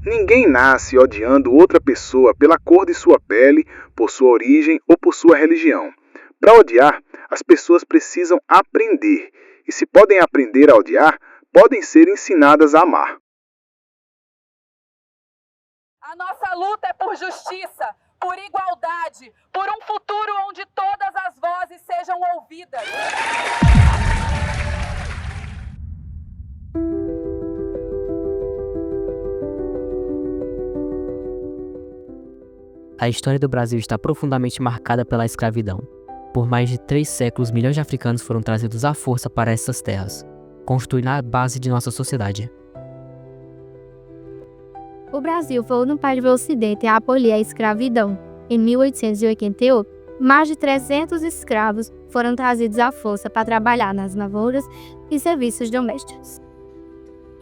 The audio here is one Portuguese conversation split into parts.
Ninguém nasce odiando outra pessoa pela cor de sua pele, por sua origem ou por sua religião. Para odiar, as pessoas precisam aprender. E se podem aprender a odiar, podem ser ensinadas a amar. A nossa luta é por justiça, por igualdade, por um futuro onde todas as vozes sejam ouvidas. A história do Brasil está profundamente marcada pela escravidão. Por mais de 3 séculos, milhões de africanos foram trazidos à força para essas terras, constituindo a base de nossa sociedade. O Brasil foi o único país do Ocidente a abolir a escravidão. Em 1888, mais de 300 escravos foram trazidos à força para trabalhar nas lavouras e serviços domésticos.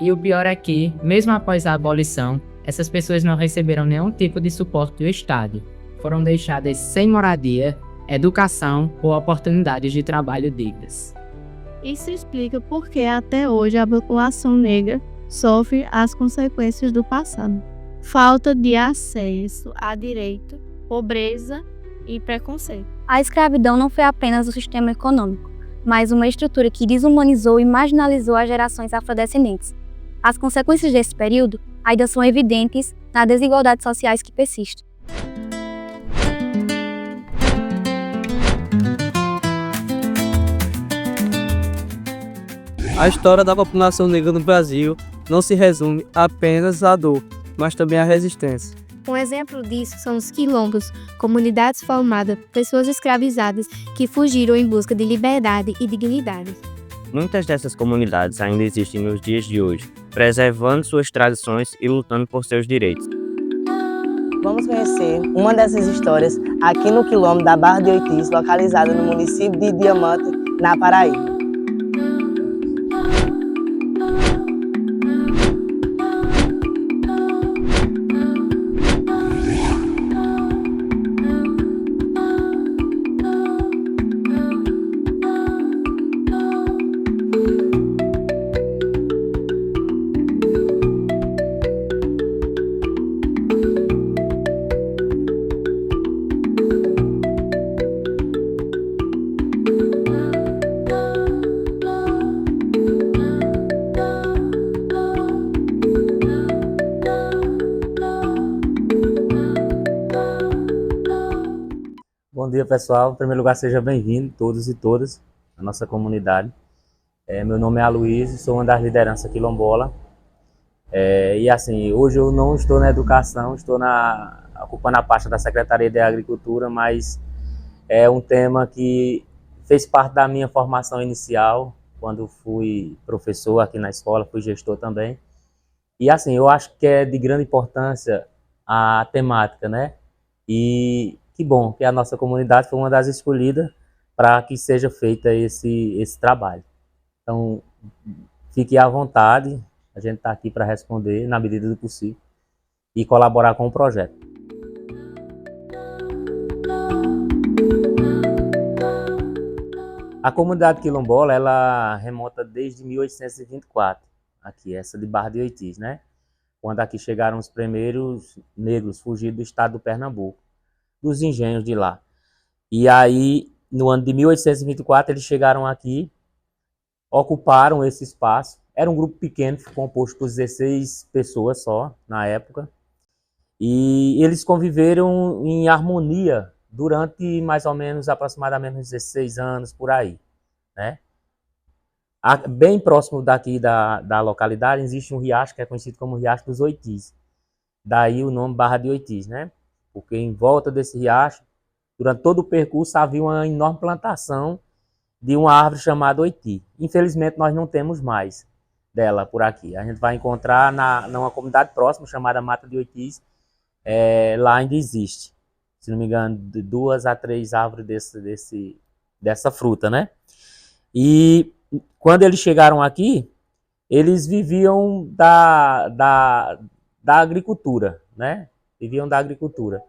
E o pior é que, mesmo após a abolição, essas pessoas não receberam nenhum tipo de suporte do Estado. Foram deixadas sem moradia, educação ou oportunidades de trabalho dignas. Isso explica por que até hoje a população negra sofre as consequências do passado. Falta de acesso a direito, pobreza e preconceito. A escravidão não foi apenas um sistema econômico, mas uma estrutura que desumanizou e marginalizou as gerações afrodescendentes. As consequências desse período ainda são evidentes nas desigualdades sociais que persistem. A história da população negra no Brasil não se resume apenas à dor, mas também à resistência. Um exemplo disso são os quilombos, comunidades formadas por pessoas escravizadas que fugiram em busca de liberdade e dignidade. Muitas dessas comunidades ainda existem nos dias de hoje, preservando suas tradições e lutando por seus direitos. Vamos conhecer uma dessas histórias aqui no quilombo da Barra de Oitis, localizado no município de Diamante, na Paraíba. Bom dia, pessoal. Em primeiro lugar, seja bem-vindo, todos e todas, à nossa comunidade. Meu nome é Aloysio, sou uma das lideranças quilombola. E assim, hoje eu não estou na educação, estou ocupando a pasta da Secretaria de Agricultura, mas é um tema que fez parte da minha formação inicial, quando fui professor aqui na escola, fui gestor também. E assim, eu acho que é de grande importância a temática, né? E que bom que a nossa comunidade foi uma das escolhidas para que seja feita esse trabalho. Então, fique à vontade, a gente está aqui para responder na medida do possível e colaborar com o projeto. A comunidade quilombola, ela remonta desde 1824, aqui, essa de Barra de Oitis, né? Quando aqui chegaram os primeiros negros fugidos do estado do Pernambuco, dos engenhos de lá. E aí, no ano de 1824, eles chegaram aqui, ocuparam esse espaço. Era um grupo pequeno, composto por 16 pessoas só, na época. E eles conviveram em harmonia durante mais ou menos, aproximadamente uns 16 anos, por aí, né? Bem próximo daqui da localidade, existe um riacho que é conhecido como Riacho dos Oitis. Daí o nome Barra de Oitis, né? Porque em volta desse riacho, durante todo o percurso, havia uma enorme plantação de uma árvore chamada Oiti. Infelizmente, nós não temos mais dela por aqui. A gente vai encontrar numa comunidade próxima, chamada Mata de Oitis, lá ainda existe, se não me engano, de 2 a 3 árvores dessa fruta, né? E quando eles chegaram aqui, eles viviam da agricultura, né? Viviam da agricultura.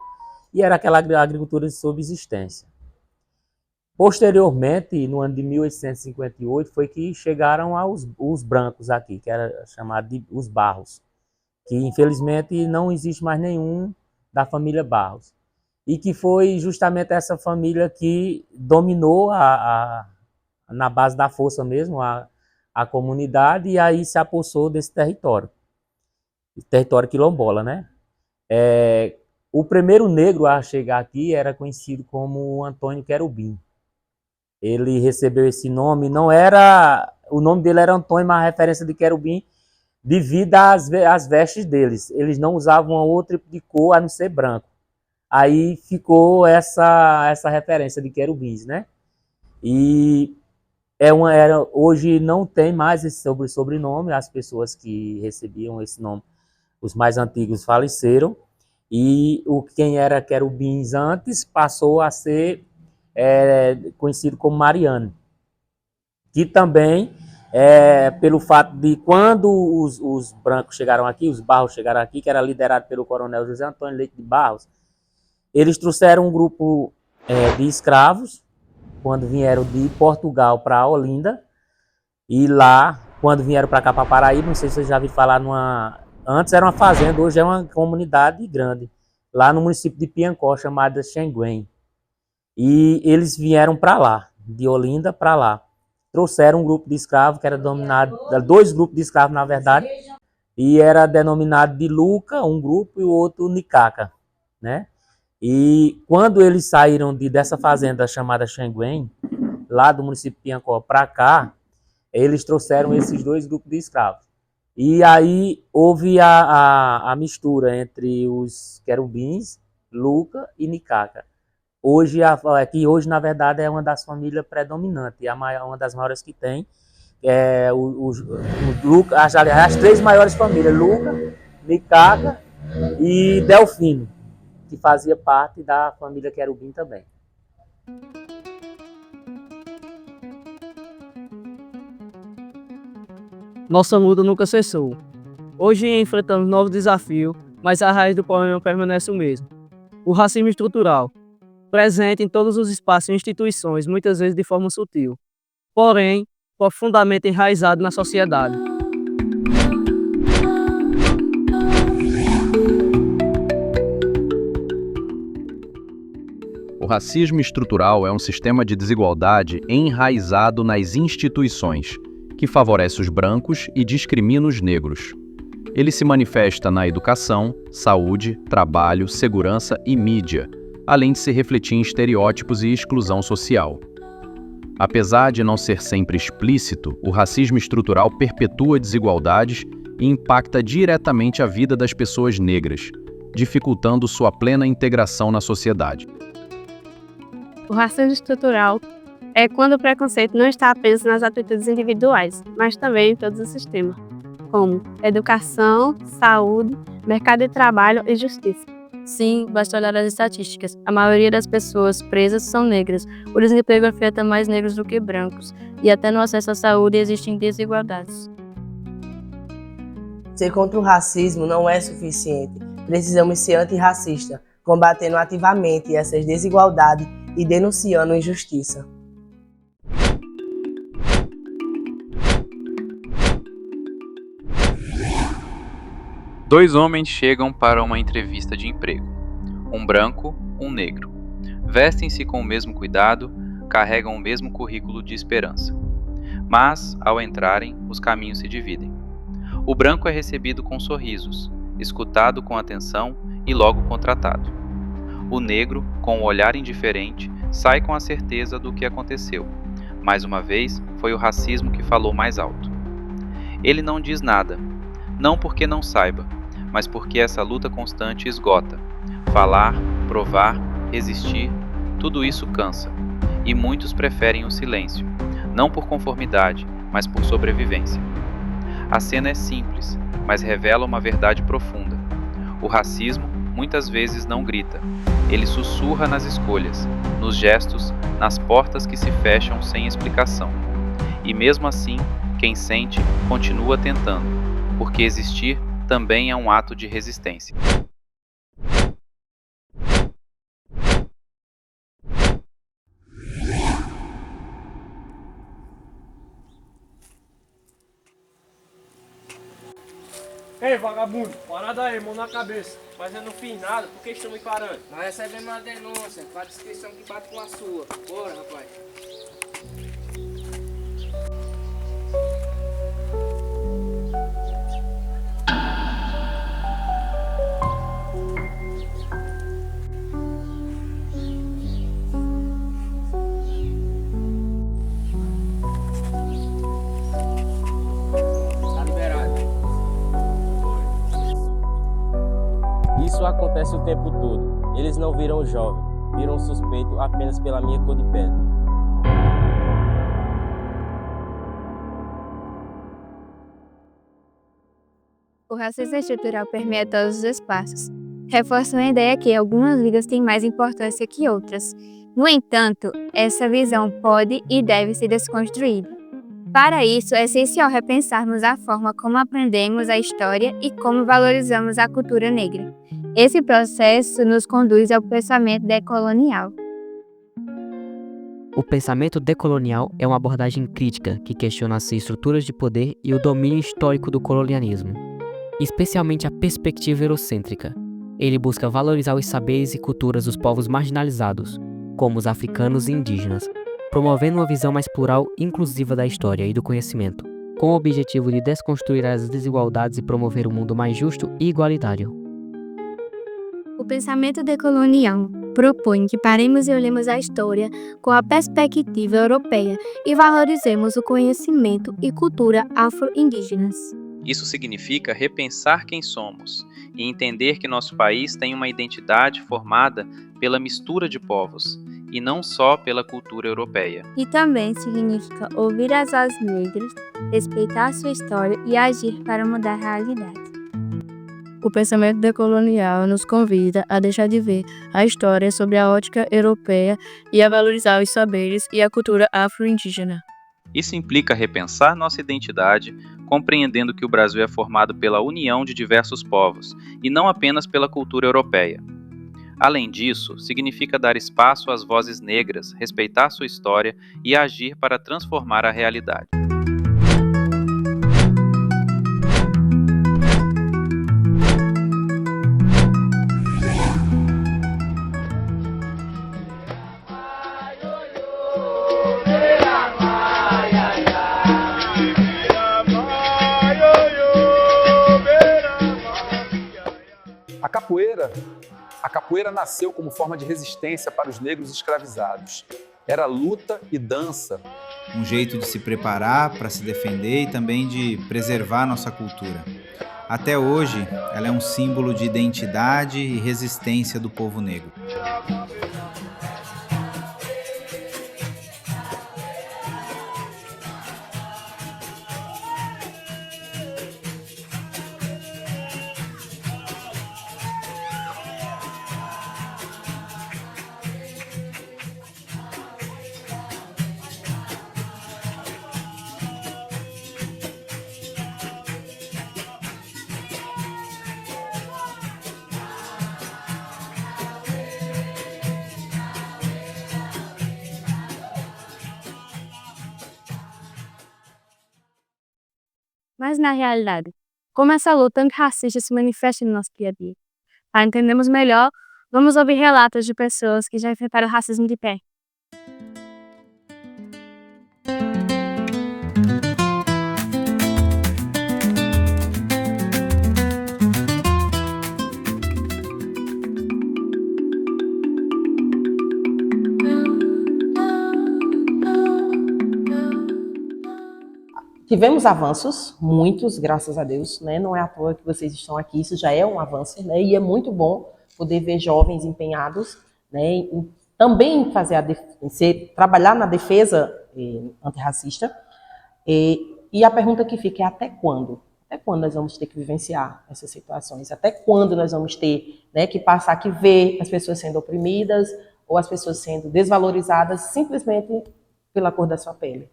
E era aquela agricultura de subsistência. Posteriormente, no ano de 1858, foi que chegaram os brancos aqui, que era chamado de os barros. que infelizmente não existe mais nenhum da família Barros. E que foi justamente essa família que dominou na base da força mesmo, a comunidade, e aí se apossou desse território quilombola, né? O primeiro negro a chegar aqui era conhecido como Antônio Querubim. Ele recebeu esse nome, o nome dele era Antônio, mas a referência de Querubim devido às vestes deles. Eles não usavam outro tipo de cor a não ser branco. Aí ficou essa referência de querubins, né? E hoje não tem mais esse sobrenome, as pessoas que recebiam esse nome, os mais antigos faleceram, e quem era querubins antes passou a ser conhecido como Mariano, que também, pelo fato de quando os brancos chegaram aqui, os Barros chegaram aqui, que era liderado pelo coronel José Antônio Leite de Barros, eles trouxeram um grupo de escravos, quando vieram de Portugal para Olinda, e lá, quando vieram para cá, para Paraíba, não sei se vocês já ouviram falar antes era uma fazenda, hoje é uma comunidade grande, lá no município de Piancó, chamada Xenguém. E eles vieram para lá, de Olinda para lá. Trouxeram um grupo de escravos, que era dominado, dois grupos de escravos, na verdade, e era denominado de Luca, um grupo, e o outro Nicaca, né? E quando eles saíram dessa fazenda chamada Xenguém, lá do município de Piancó para cá, eles trouxeram esses dois grupos de escravos. E aí houve a mistura entre os querubins, Luca e Nicaca. Hoje, na verdade, é uma das famílias predominantes, uma das maiores que tem. Luca, as três maiores famílias, Luca, Nicaca e Delfino, que fazia parte da família Querubim também. Nossa luta nunca cessou. Hoje enfrentamos novos desafios, mas a raiz do problema permanece o mesmo. O racismo estrutural, presente em todos os espaços e instituições, muitas vezes de forma sutil, porém profundamente enraizado na sociedade. O racismo estrutural é um sistema de desigualdade enraizado nas instituições, que favorece os brancos e discrimina os negros. Ele se manifesta na educação, saúde, trabalho, segurança e mídia, além de se refletir em estereótipos e exclusão social. Apesar de não ser sempre explícito, o racismo estrutural perpetua desigualdades e impacta diretamente a vida das pessoas negras, dificultando sua plena integração na sociedade. O racismo estrutural é quando o preconceito não está apenas nas atitudes individuais, mas também em todos os sistemas, como educação, saúde, mercado de trabalho e justiça. Sim, basta olhar as estatísticas. A maioria das pessoas presas são negras. O desemprego afeta mais negros do que brancos. E até no acesso à saúde existem desigualdades. Ser contra o racismo não é suficiente. Precisamos ser antirracista, combatendo ativamente essas desigualdades e denunciando injustiça. Dois homens chegam para uma entrevista de emprego. Um branco, um negro. Vestem-se com o mesmo cuidado, carregam o mesmo currículo de esperança. Mas, ao entrarem, os caminhos se dividem. O branco é recebido com sorrisos, escutado com atenção e logo contratado. O negro, com o olhar indiferente, sai com a certeza do que aconteceu. Mais uma vez, foi o racismo que falou mais alto. Ele não diz nada, não porque não saiba, mas porque essa luta constante esgota. Falar, provar, resistir, tudo isso cansa. E muitos preferem o silêncio, não por conformidade, mas por sobrevivência. A cena é simples, mas revela uma verdade profunda. O racismo muitas vezes não grita. Ele sussurra nas escolhas, nos gestos, nas portas que se fecham sem explicação. E mesmo assim, quem sente continua tentando, porque existir também é um ato de resistência. Ei, vagabundo, parada aí, mão na cabeça. Mas eu não fiz nada, por que estão me parando? Nós recebemos uma denúncia, com a descrição que bate com a sua. Bora, rapaz. Tá liberado. Isso acontece o tempo todo. Eles não viram o jovem, viram o suspeito apenas pela minha cor de pele. O racismo estrutural permeia todos os espaços, reforçando a ideia que algumas vidas têm mais importância que outras. No entanto, essa visão pode e deve ser desconstruída. Para isso, é essencial repensarmos a forma como aprendemos a história e como valorizamos a cultura negra. Esse processo nos conduz ao pensamento decolonial. O pensamento decolonial é uma abordagem crítica que questiona as estruturas de poder e o domínio histórico do colonialismo, especialmente a perspectiva eurocêntrica. Ele busca valorizar os saberes e culturas dos povos marginalizados, como os africanos e indígenas, promovendo uma visão mais plural e inclusiva da história e do conhecimento, com o objetivo de desconstruir as desigualdades e promover um mundo mais justo e igualitário. O pensamento decolonial propõe que paremos e olhemos a história com a perspectiva europeia e valorizemos o conhecimento e cultura afro-indígenas. Isso significa repensar quem somos e entender que nosso país tem uma identidade formada pela mistura de povos, e não só pela cultura europeia. E também significa ouvir as vozes negras, respeitar sua história e agir para mudar a realidade. O pensamento decolonial nos convida a deixar de ver a história sobre a ótica europeia e a valorizar os saberes e a cultura afro-indígena. Isso implica repensar nossa identidade, compreendendo que o Brasil é formado pela união de diversos povos, e não apenas pela cultura europeia. Além disso, significa dar espaço às vozes negras, respeitar sua história e agir para transformar a realidade. A capoeira nasceu como forma de resistência para os negros escravizados. Era luta e dança. Um jeito de se preparar para se defender e também de preservar nossa cultura. Até hoje, ela é um símbolo de identidade e resistência do povo negro. Mas, na realidade, como essa luta antirracista se manifesta no nosso dia a dia? Para entendermos melhor, vamos ouvir relatos de pessoas que já enfrentaram o racismo de perto. Tivemos avanços, muitos, graças a Deus, né? Não é à toa que vocês estão aqui, isso já é um avanço, né? E é muito bom poder ver jovens empenhados, né? Em também fazer trabalhar na defesa antirracista. E a pergunta que fica é até quando? Até quando nós vamos ter que vivenciar essas situações? Até quando nós vamos ter, né, que passar que ver as pessoas sendo oprimidas ou as pessoas sendo desvalorizadas simplesmente pela cor da sua pele?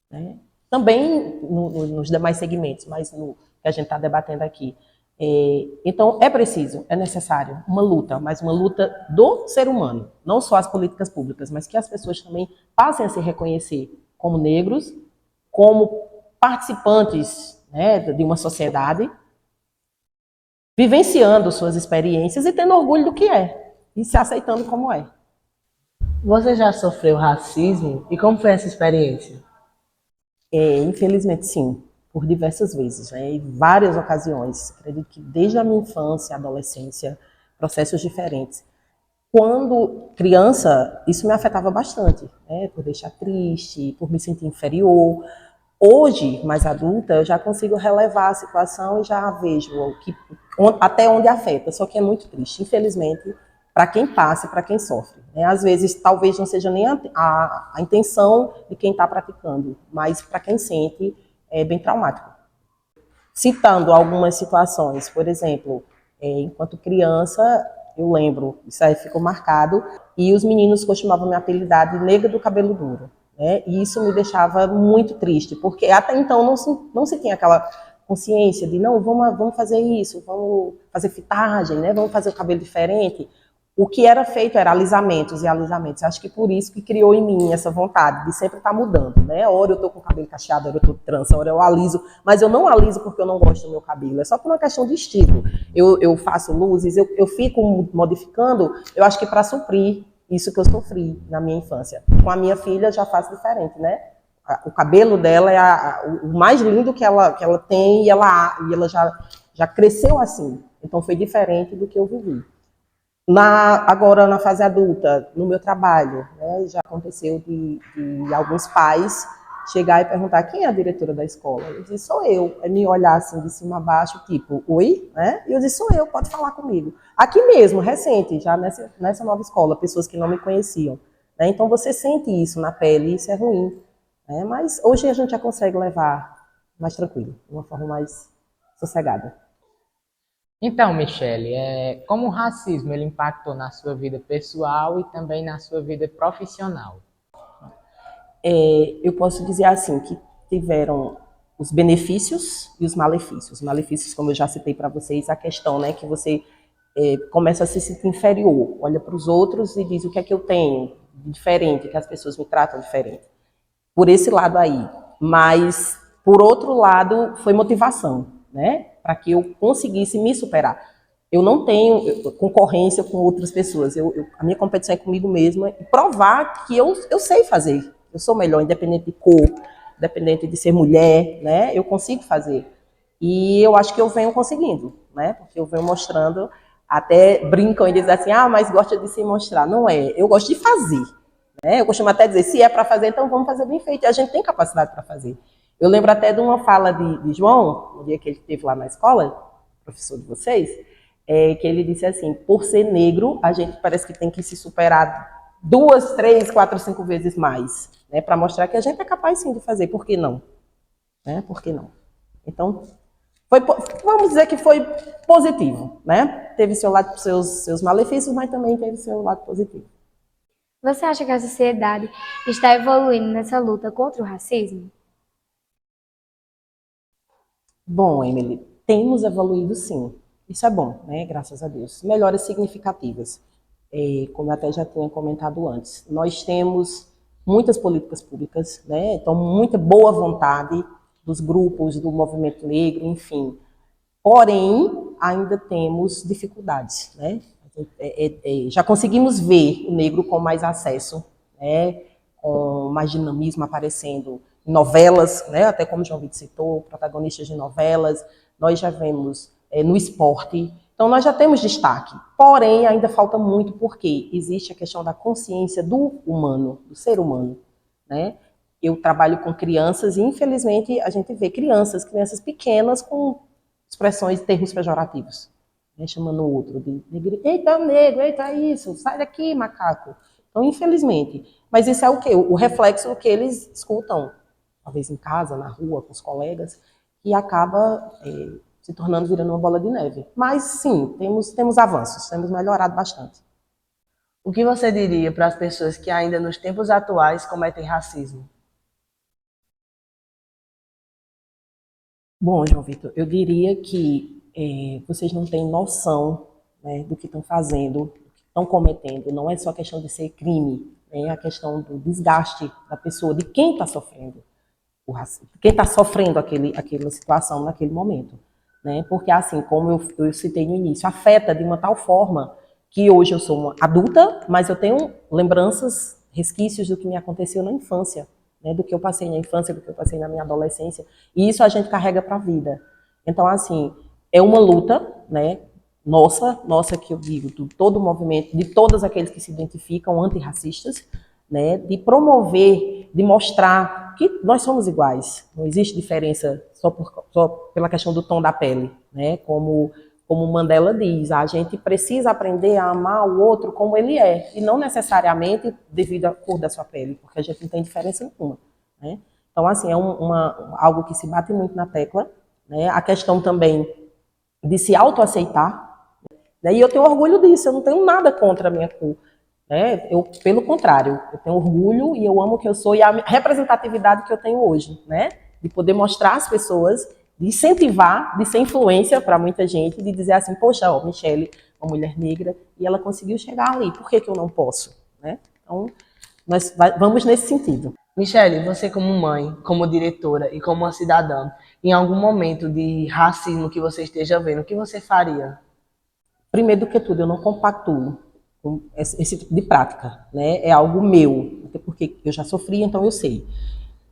Né? Também nos demais segmentos, mas no que a gente está debatendo aqui. Então, é preciso, é necessário uma luta, mas uma luta do ser humano, não só as políticas públicas, mas que as pessoas também passem a se reconhecer como negros, como participantes, né, de uma sociedade, vivenciando suas experiências e tendo orgulho do que é, e se aceitando como é. Você já sofreu racismo e como foi essa experiência? Infelizmente, sim, por diversas vezes, né? Em várias ocasiões. Acredito que desde a minha infância, adolescência, processos diferentes. Quando criança, isso me afetava bastante, né? Por deixar triste, por me sentir inferior. Hoje, mais adulta, eu já consigo relevar a situação e já vejo até onde afeta, só que é muito triste, infelizmente, para quem passa e para quem sofre, né? Às vezes, talvez não seja nem a intenção de quem está praticando, mas para quem sente, é bem traumático. Citando algumas situações, por exemplo, enquanto criança, eu lembro, isso aí ficou marcado, e os meninos costumavam me apelidar de negra do cabelo duro, né? E isso me deixava muito triste, porque até então não se tinha aquela consciência de, não, vamos fazer isso, vamos fazer fitagem, né? Vamos fazer o cabelo diferente. O que era feito era alisamentos e alisamentos. Acho que por isso que criou em mim essa vontade de sempre estar mudando, né? Ora eu tô com o cabelo cacheado, ora eu tô trança, ora eu aliso. Mas eu não aliso porque eu não gosto do meu cabelo. É só por uma questão de estilo. Eu faço luzes, eu fico modificando, eu acho que para suprir isso que eu sofri na minha infância. Com a minha filha já faço diferente, né? O cabelo dela é o mais lindo que ela tem e ela já cresceu assim. Então foi diferente do que eu vivi. Agora, na fase adulta, no meu trabalho, né, já aconteceu de alguns pais chegar e perguntar quem é a diretora da escola. Eu disse, sou eu. Aí me olhar assim de cima a baixo, tipo, oi? Né? E eu disse, sou eu, pode falar comigo. Aqui mesmo, recente, já nessa nova escola, pessoas que não me conheciam. Né? Então você sente isso na pele, e isso é ruim. Né? Mas hoje a gente já consegue levar mais tranquilo, de uma forma mais sossegada. Então, Michele, como o racismo ele impactou na sua vida pessoal e também na sua vida profissional? Eu posso dizer assim, que tiveram os benefícios e os malefícios. Os malefícios, como eu já citei para vocês, a questão, né, que você começa a se sentir inferior, olha para os outros e diz o que é que eu tenho de diferente, que as pessoas me tratam diferente. Por esse lado aí. Mas, por outro lado, foi motivação, né? Para que eu conseguisse me superar. Eu não tenho concorrência com outras pessoas. A minha competição é comigo mesma e provar que eu sei fazer. Eu sou melhor, independente de cor, independente de ser mulher, né? Eu consigo fazer. E eu acho que eu venho conseguindo, né? Porque eu venho mostrando, até brincam e dizem assim, mas gosta de se mostrar. Não é, eu gosto de fazer. Né? Eu costumo até dizer, se é para fazer, então vamos fazer bem feito. E a gente tem capacidade para fazer. Eu lembro até de uma fala de João, no dia que ele esteve lá na escola, professor de vocês, que ele disse assim, por ser negro, a gente parece que tem que se superar 2, 3, 4, 5 vezes mais, né, para mostrar que a gente é capaz sim de fazer, por que não? Né? Por que não? Então, vamos dizer que foi positivo, né? Teve seus malefícios, mas também teve seu lado positivo. Você acha que a sociedade está evoluindo nessa luta contra o racismo? Bom, Emily, temos evoluído sim. Isso é bom, né? Graças a Deus. Melhoras significativas. Como eu até já tinha comentado antes. Nós temos muitas políticas públicas, né? Então, muita boa vontade dos grupos, do movimento negro, enfim. Porém, ainda temos dificuldades, né? Já conseguimos ver o negro com mais acesso, né? Com mais dinamismo aparecendo em novelas, né? Até como o João Vitor citou, protagonistas de novelas. Nós já vemos no esporte. Então, nós já temos destaque. Porém, ainda falta muito, porque existe a questão da consciência do humano, do ser humano, né? Eu trabalho com crianças e, infelizmente, a gente vê crianças pequenas com expressões, termos pejorativos, né? Chamando o outro de eita, negro, eita, isso, sai daqui, macaco. Então, infelizmente. Mas isso é o quê? O reflexo do que eles escutam, talvez em casa, na rua, com os colegas, e acaba se tornando, virando uma bola de neve. Mas, sim, temos avanços, temos melhorado bastante. O que você diria para as pessoas que ainda nos tempos atuais cometem racismo? Bom, João Vitor, eu diria que vocês não têm noção, né, do que estão fazendo, do que estão cometendo. Não é só questão de ser crime, é a questão do desgaste da pessoa, de quem está sofrendo o racismo, quem está sofrendo aquela situação naquele momento. né? Porque, assim, como eu citei no início, afeta de uma tal forma que hoje eu sou uma adulta, mas eu tenho lembranças, resquícios do que me aconteceu na infância, né? Do que eu passei na infância, do que eu passei na minha adolescência, e isso a gente carrega para a vida. Então, assim, é uma luta, né? Nossa, que eu digo, de todo o movimento, de todos aqueles que se identificam antirracistas, né? De promover, de mostrar que nós somos iguais, não existe diferença só pela questão do tom da pele, né? Como Mandela diz, a gente precisa aprender a amar o outro como ele é, e não necessariamente devido à cor da sua pele, porque a gente não tem diferença nenhuma, né? Então, assim, é algo que se bate muito na tecla, né? A questão também de se autoaceitar, né? E eu tenho orgulho disso, eu não tenho nada contra a minha cor, né? Pelo contrário, eu tenho orgulho e eu amo o que eu sou e a representatividade que eu tenho hoje, né? De poder mostrar às pessoas, de incentivar, de ser influência para muita gente, de dizer assim, poxa, ó, Michele, uma mulher negra, e ela conseguiu chegar ali, por que eu não posso? Né? Então, nós vamos nesse sentido. Michele, você como mãe, como diretora e como uma cidadã, em algum momento de racismo que você esteja vendo, o que você faria? Primeiro do que tudo, eu não compactuo com esse tipo de prática, né? É algo meu, até porque eu já sofri, então eu sei.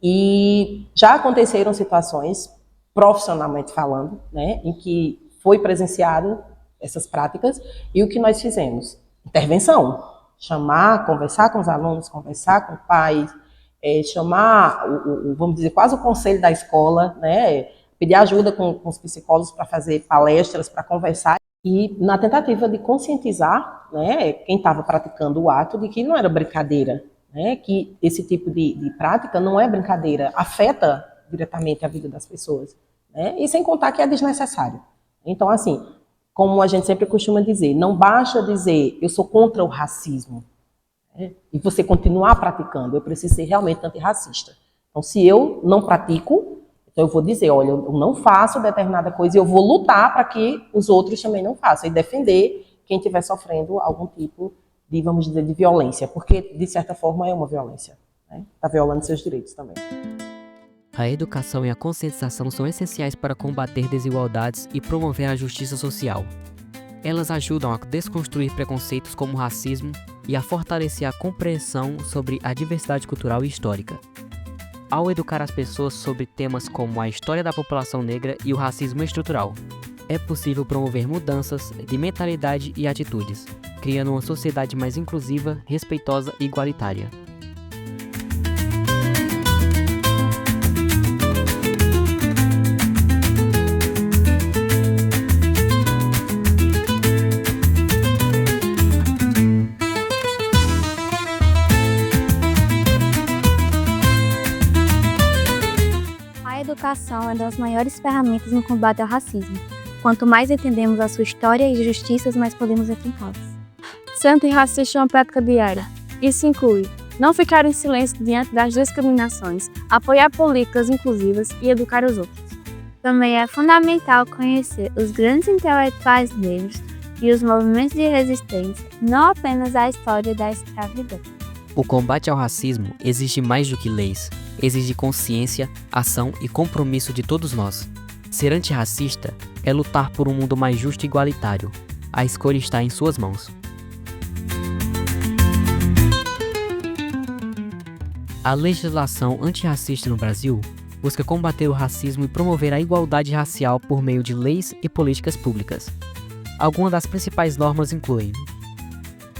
E já aconteceram situações, profissionalmente falando, né, em que foi presenciado essas práticas, e o que nós fizemos? Intervenção. Chamar, conversar com os alunos, conversar com pais, chamar, vamos dizer, quase o conselho da escola, né, pedir ajuda com os psicólogos para fazer palestras, para conversar, e na tentativa de conscientizar, né, quem estava praticando o ato de que não era brincadeira, né, que esse tipo de prática não é brincadeira, afeta diretamente a vida das pessoas, né, e sem contar que é desnecessário. Então, assim, como a gente sempre costuma dizer, não basta dizer eu sou contra o racismo, né, e você continuar praticando, eu preciso ser realmente antirracista. Então, se eu não pratico, então eu vou dizer, olha, eu não faço determinada coisa e eu vou lutar para que os outros também não façam, e defender quem estiver sofrendo algum tipo de, vamos dizer, de violência, porque, de certa forma, é uma violência, né? Está violando seus direitos também. A educação e a conscientização são essenciais para combater desigualdades e promover a justiça social. Elas ajudam a desconstruir preconceitos como o racismo e a fortalecer a compreensão sobre a diversidade cultural e histórica. Ao educar as pessoas sobre temas como a história da população negra e o racismo estrutural, é possível promover mudanças de mentalidade e atitudes, criando uma sociedade mais inclusiva, respeitosa e igualitária. A educação é uma das maiores ferramentas no combate ao racismo. Quanto mais entendemos a sua história e injustiças, mais podemos enfrentá-las. Ser antirracista é uma prática diária. Isso inclui não ficar em silêncio diante das discriminações, apoiar políticas inclusivas e educar os outros. Também é fundamental conhecer os grandes intelectuais negros e os movimentos de resistência, não apenas a história da escravidão. O combate ao racismo exige mais do que leis, exige consciência, ação e compromisso de todos nós. Ser antirracista é lutar por um mundo mais justo e igualitário. A escolha está em suas mãos. A legislação antirracista no Brasil busca combater o racismo e promover a igualdade racial por meio de leis e políticas públicas. Algumas das principais normas incluem: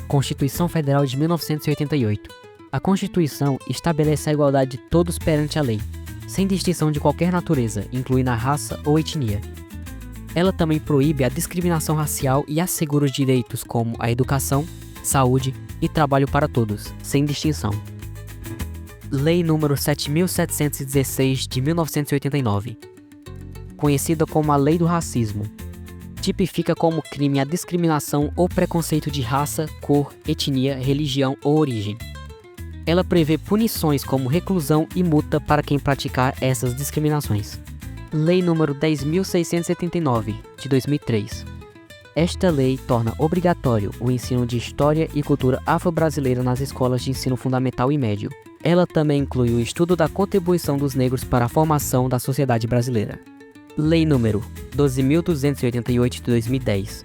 Constituição Federal de 1988. A Constituição estabelece a igualdade de todos perante a lei, sem distinção de qualquer natureza, incluindo a raça ou etnia. Ela também proíbe a discriminação racial e assegura os direitos como a educação, saúde e trabalho para todos, sem distinção. Lei nº 7.716 de 1989, conhecida como a Lei do Racismo, tipifica como crime a discriminação ou preconceito de raça, cor, etnia, religião ou origem. Ela prevê punições como reclusão e multa para quem praticar essas discriminações. Lei nº 10.679, de 2003. Esta lei torna obrigatório o ensino de História e Cultura Afro-Brasileira nas escolas de ensino fundamental e médio. Ela também inclui o estudo da contribuição dos negros para a formação da sociedade brasileira. Lei número 12.288 de 2010.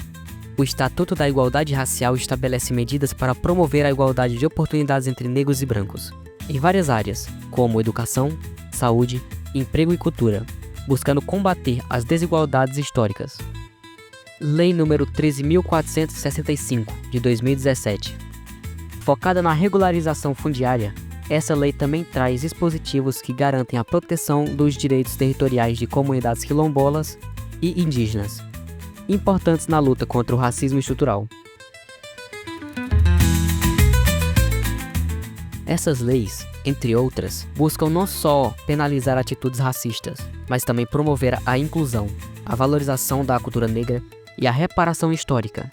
O Estatuto da Igualdade Racial estabelece medidas para promover a igualdade de oportunidades entre negros e brancos, em várias áreas, como educação, saúde, emprego e cultura, buscando combater as desigualdades históricas. Lei número 13.465 de 2017. Focada na regularização fundiária, essa lei também traz dispositivos que garantem a proteção dos direitos territoriais de comunidades quilombolas e indígenas, importantes na luta contra o racismo estrutural. Essas leis, entre outras, buscam não só penalizar atitudes racistas, mas também promover a inclusão, a valorização da cultura negra e a reparação histórica.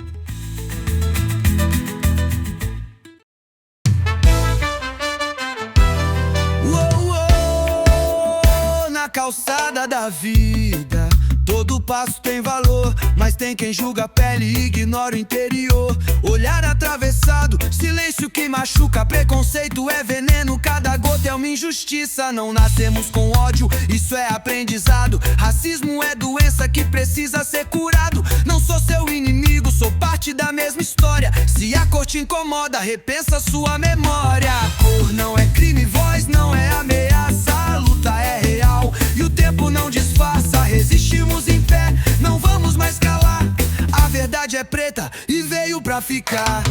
Na calçada da vida, todo passo tem valor, mas tem quem julga a pele e ignora o interior. Olhar atravessado, silêncio que machuca, preconceito é veneno, cada gota é uma injustiça. Não nascemos com ódio, isso é aprendizado. Racismo é doença que precisa ser curado. Não sou seu inimigo, sou parte da mesma história. Se a cor te incomoda, repensa sua memória. A cor não é crime, voz não é ameaça. A luta é real e o tempo não disfarça. Resistimos em pé, não vamos mais calar. A verdade é preta e veio pra ficar.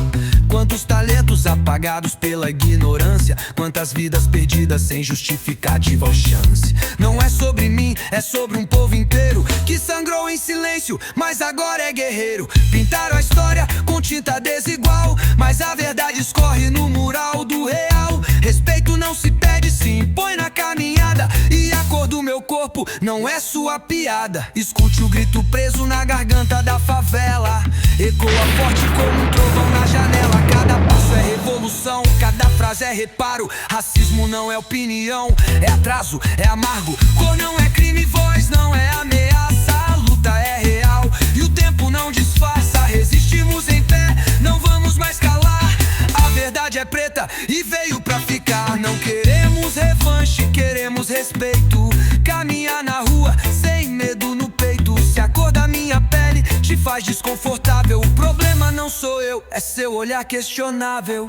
Quantos talentos apagados pela ignorância, quantas vidas perdidas sem justificativa ou chance. Não é sobre mim, é sobre um povo inteiro que sangrou em silêncio, mas agora é guerreiro. Pintaram a história com tinta desigual, mas a verdade escorre no mural do real. Respeito não se pede, se impõe na caminhada. E a cor do meu corpo não é sua piada. Escute o grito preso na garganta da favela, ecoa forte como um trovão na janela. Cada passo é revolução, cada frase é reparo. Racismo não é opinião, é atraso, é amargo. Cor não é crime, voz não é ameaça. A luta é real e o tempo não disfarça. Resistimos em pé, não vamos mais calar. A verdade é preta e veio pra ficar. Não queremos revanche, queremos respeito. Caminhar na rua sem medo no peito. Se a cor da minha pele te faz desconfortável, o problema não sou eu, é seu olhar questionável.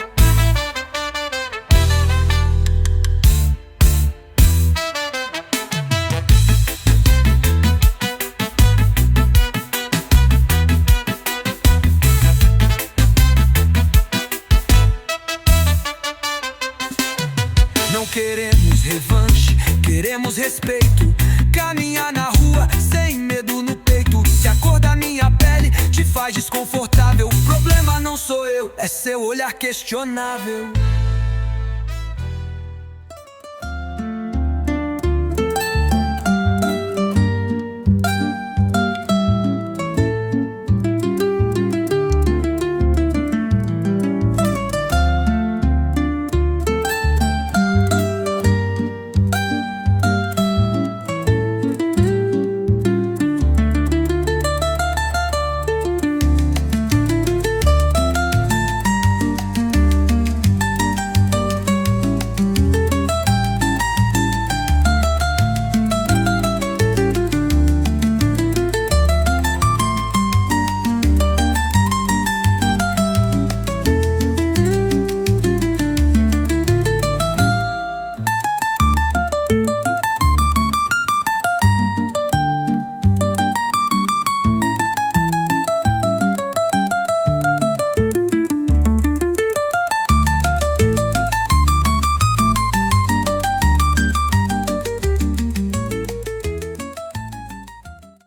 Não queremos revanche, queremos respeito. Caminhar na rua sem medo no peito. Se a cor da minha pele te faz desconfortável, o problema não sou eu, é seu olhar questionável.